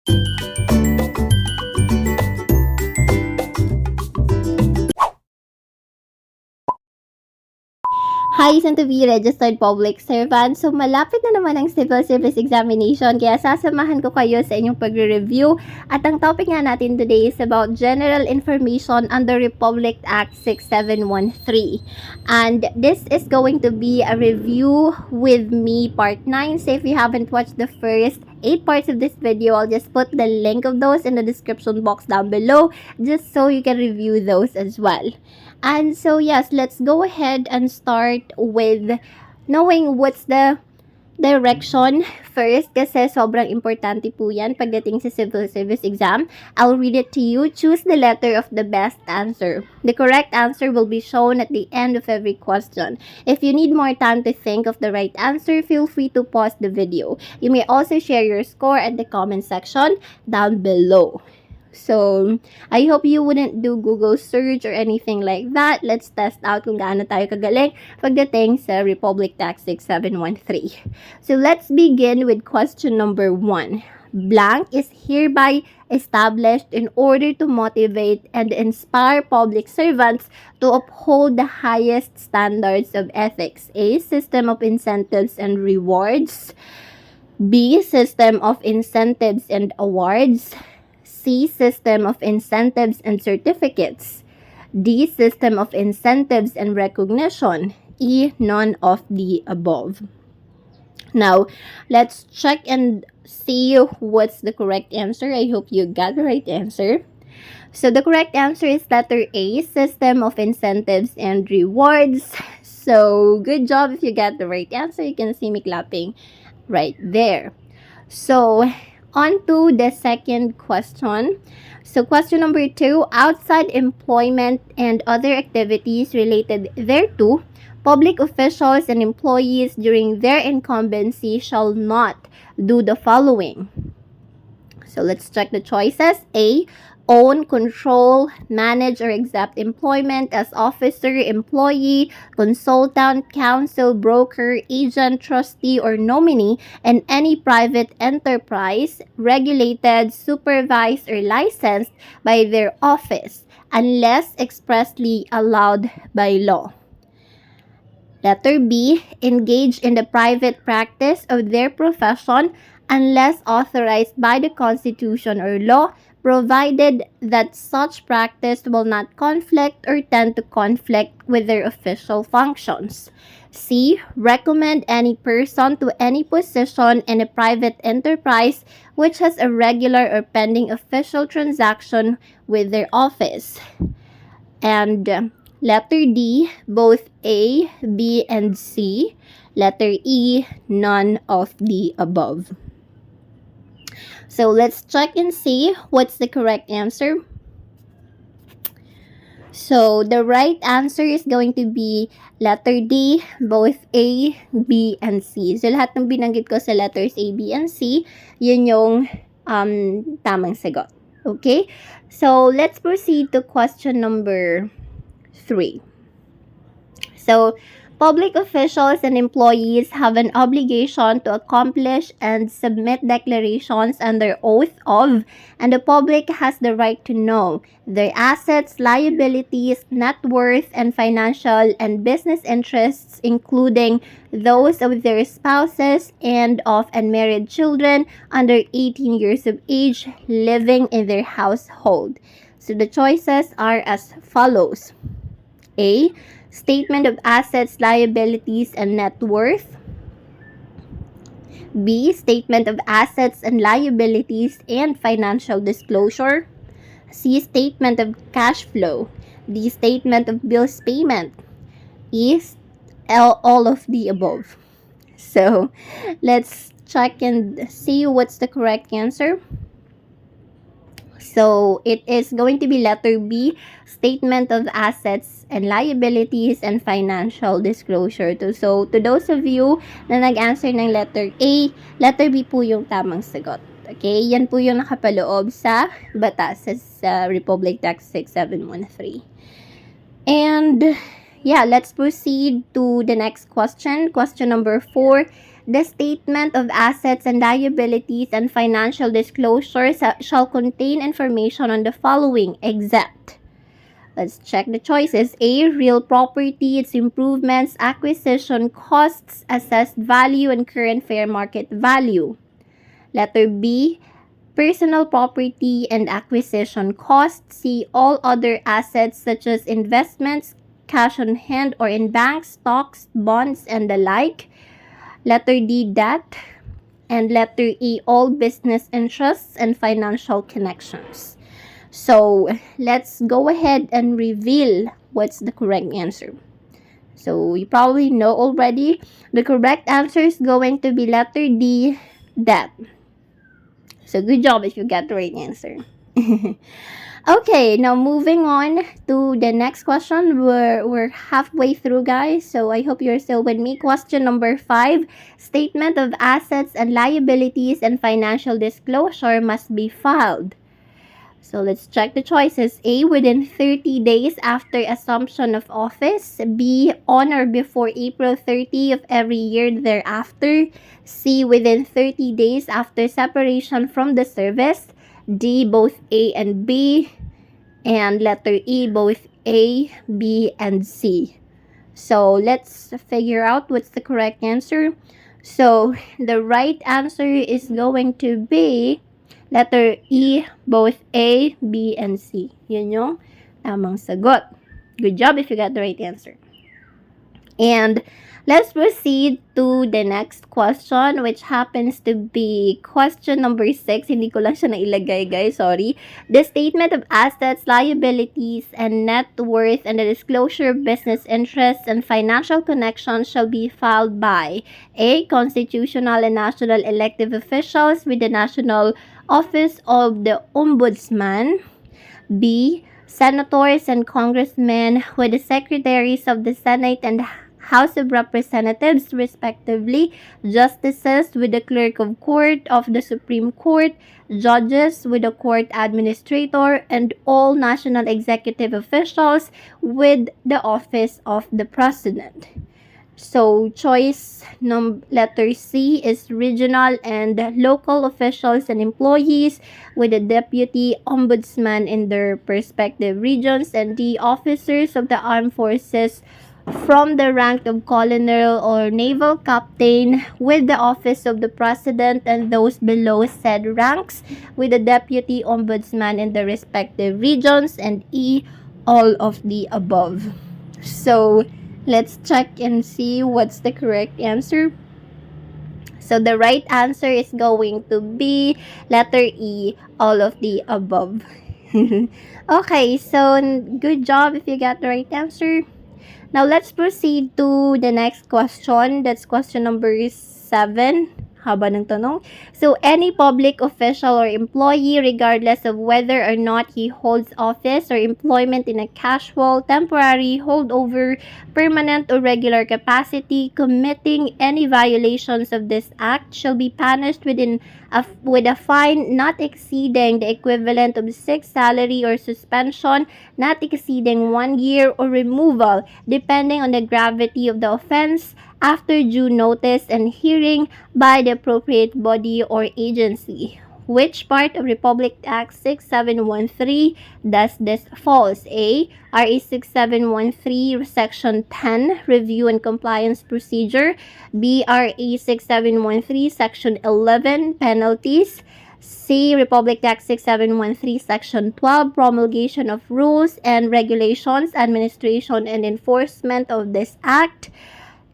Hi, soon to be registered public servant. So, malapit na naman ang civil service examination kaya sasamahan ko kayo sa inyong pagre-review. At ang topic nga natin today is about general information under Republic Act 6713. And this is going to be a review with me part 9. So, if you haven't watched the first 8 parts of this video, I'll just put the link of those in the description box down below just so you can review those as well. And so yes, let's go ahead and start with knowing what's the direction first kasi sobrang importante po yan pagdating sa civil service exam. I'll read it to you. Choose the letter of the best answer. The correct answer will be shown at the end of every question. If you need more time to think of the right answer, feel free to pause the video. You may also share your score at the comment section down below. So, I hope you wouldn't do Google search or anything like that. Let's test out kung gaano tayo kagaling pagdating sa Republic Act 6713. So, let's begin with question number 1. Blank is hereby established in order to motivate and inspire public servants to uphold the highest standards of ethics. A. System of incentives and rewards. B. System of incentives and awards. C. System of incentives and certificates. D. System of incentives and recognition. E. None of the above. Now, let's check and see what's the correct answer. I hope you got the right answer. So, the correct answer is letter A, System of incentives and rewards. So, good job if you got the right answer. You can see me clapping right there. So, on to the second question. So, question number 2, outside employment and other activities related thereto, public officials and employees during their incumbency shall not do the following. So, let's check the choices. A. Own, control, manage, or accept employment as officer, employee, consultant, counsel, broker, agent, trustee, or nominee in any private enterprise regulated, supervised, or licensed by their office unless expressly allowed by law. Letter B. Engage in the private practice of their profession unless authorized by the Constitution or law, provided that such practice will not conflict or tend to conflict with their official functions. C. Recommend any person to any position in a private enterprise which has a regular or pending official transaction with their office. And letter D, both A, B, and C. Letter E, none of the above. So, let's check and see what's the correct answer. So, the right answer is going to be letter D, both A, B, and C. So, lahat ng binanggit ko sa letters A, B, and C, yun yung tamang sagot. Okay? So, let's proceed to question number 3. So, public officials and employees have an obligation to accomplish and submit declarations under oath of, and the public has the right to know their assets, liabilities, net worth, and financial and business interests, including those of their spouses and of unmarried children under 18 years of age living in their household. So the choices are as follows. A. Statement of assets, liabilities, and net worth. B. Statement of assets and liabilities and financial disclosure. C. Statement of cash flow. D. Statement of bills payment. E. All of the above. So, let's check and see what's the correct answer. So, it is going to be letter B, statement of assets and liabilities and financial disclosure. So, to those of you na nag-answer ng letter A, letter B po yung tamang sagot. Okay? Yan po yung nakapaloob sa batas sa Republic Act 6713. And, yeah, let's proceed to the next question. Question number 4. The statement of assets and liabilities and financial disclosures shall contain information on the following, except. Let's check the choices. A, real property, its improvements, acquisition costs, assessed value, and current fair market value. Letter B, personal property and acquisition costs. C, all other assets such as investments, cash on hand or in banks, stocks, bonds, and the like. Letter D, debt. And letter E, all business interests and financial connections. So, let's go ahead and reveal what's the correct answer. So, you probably know already. The correct answer is going to be letter D, debt. So, good job if you got the right answer. Okay, now moving on to the next question. We're halfway through, guys, so I hope you're still with me. Question number 5. Statement of assets and liabilities and financial disclosure must be filed. So let's check the choices. A, within 30 days after assumption of office. B, on or before April 30 of every year thereafter. C, within 30 days after separation from the service. D, both A and B. And letter E, both A, B, and C. So let's figure out what's the correct answer. So the right answer is going to be letter E, both A, B, and C. Yun yung tamang sagot. Good job if you got the right answer. And let's proceed to the next question, which happens to be question number 6. Hindi ko lang siya nailagay, guys. Sorry. The statement of assets, liabilities, and net worth and the disclosure of business interests and financial connections shall be filed by A, constitutional and national elective officials with the National Office of the Ombudsman. B, senators and congressmen with the secretaries of the Senate and House of Representatives, respectively, justices with the clerk of court of the Supreme Court, judges with the court administrator, and all national executive officials with the office of the president. So, choice letter C is regional and local officials and employees with the deputy ombudsman in their respective regions, and D, officers of the armed forces from the rank of colonel or naval captain with the office of the president, and those below said ranks with the deputy ombudsman in the respective regions, and E, all of the above. So, let's check and see what's the correct answer. So the right answer is going to be letter E, all of the above. Okay, so good job if you got the right answer. Now let's proceed to the next question. That's question number 7. Haba ng tanong. So, any public official or employee, regardless of whether or not he holds office or employment in a casual, temporary, holdover, permanent, or regular capacity, committing any violations of this act shall be punished with a fine not exceeding the equivalent of 6 salary or suspension not exceeding 1 year or removal, depending on the gravity of the offense, after due notice and hearing by the appropriate body or agency. Which part of Republic Act 6713 does this falls? A, RA 6713 Section 10, Review and Compliance Procedure. B, RA 6713 Section 11, Penalties. C, Republic Act 6713 Section 12, Promulgation of Rules and Regulations, Administration and Enforcement of this Act.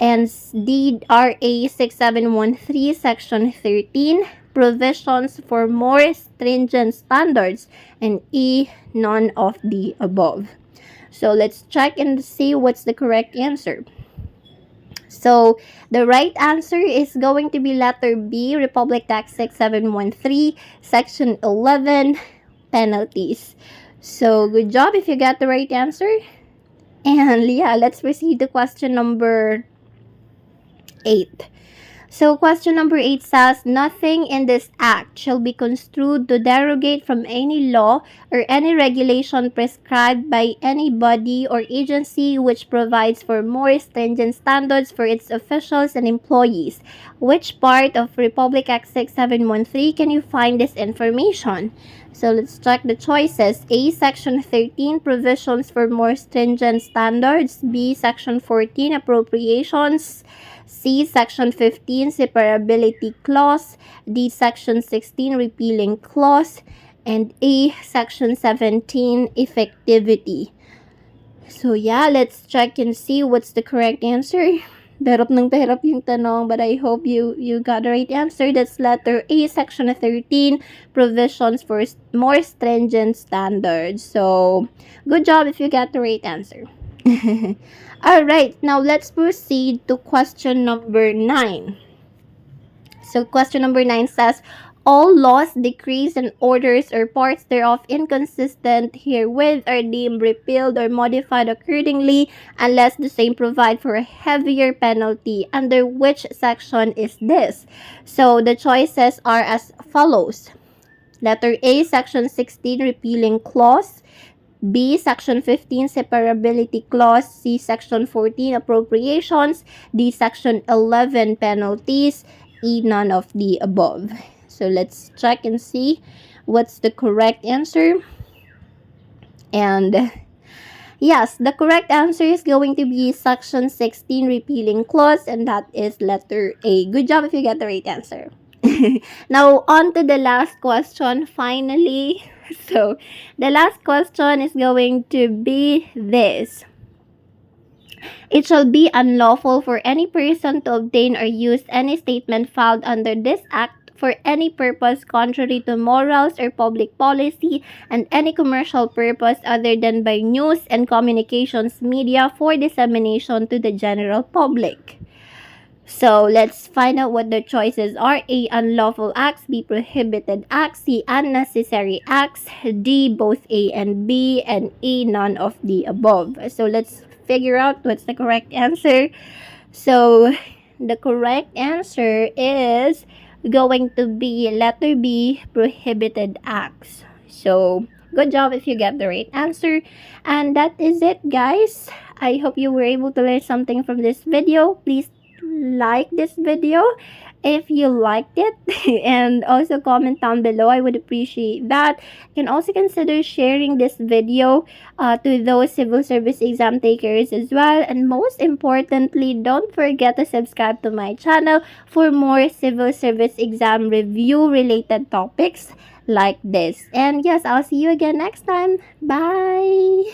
And D, RA 6713 Section 13, Provisions for more stringent standards. And E, none of the above. So let's check and see what's the correct answer. So the right answer is going to be letter B, Republic Act 6713 Section 11, Penalties. So good job if you got the right answer. And yeah, let's proceed to question number 8. So question number 8 says, nothing in this act shall be construed to derogate from any law or any regulation prescribed by any body or agency which provides for more stringent standards for its officials and employees. Which part of Republic Act 6713 can you find this information? So let's check the choices. A. Section 13, provisions for more stringent standards. B. Section 14, appropriations. C. Section 15, separability clause. D. Section 16, repealing clause. And A. Section 17, effectivity. So yeah, let's check and see what's the correct answer. Berap yung tanong, but I hope you got the right answer. That's letter A, Section 13, provisions for more stringent standards. So, good job if you got the right answer. Alright, now let's proceed to question number 9. So, question number 9 says, all laws, decrees, and orders or parts thereof inconsistent herewith are deemed repealed or modified accordingly unless the same provide for a heavier penalty. Under which section is this? So the choices are as follows. Letter A, Section 16, repealing clause. B. Section 15, separability clause. C. Section 14, appropriations. D. Section 11, penalties. E. None of the above. So let's check and see what's the correct answer. And yes, the correct answer is going to be Section 16, repealing clause, and that is letter A. Good job if you get the right answer. Now, on to the last question, finally. So, the last question is going to be this. It shall be unlawful for any person to obtain or use any statement filed under this act for any purpose contrary to morals or public policy and any commercial purpose other than by news and communications media for dissemination to the general public. So, let's find out what the choices are. A. Unlawful acts. B. Prohibited acts. C. Unnecessary acts. D. Both A and B. And E. None of the above. So, let's figure out what's the correct answer. So, the correct answer is going to be letter B, prohibited acts. So, good job if you get the right answer. And that is it, guys. I hope you were able to learn something from this video. Please like this video if you liked it and also comment down below. I would appreciate that. You can also consider sharing this video to those civil service exam takers as well, and most importantly, don't forget to subscribe to my channel for more civil service exam review related topics like this. And yes, I'll see you again next time. Bye.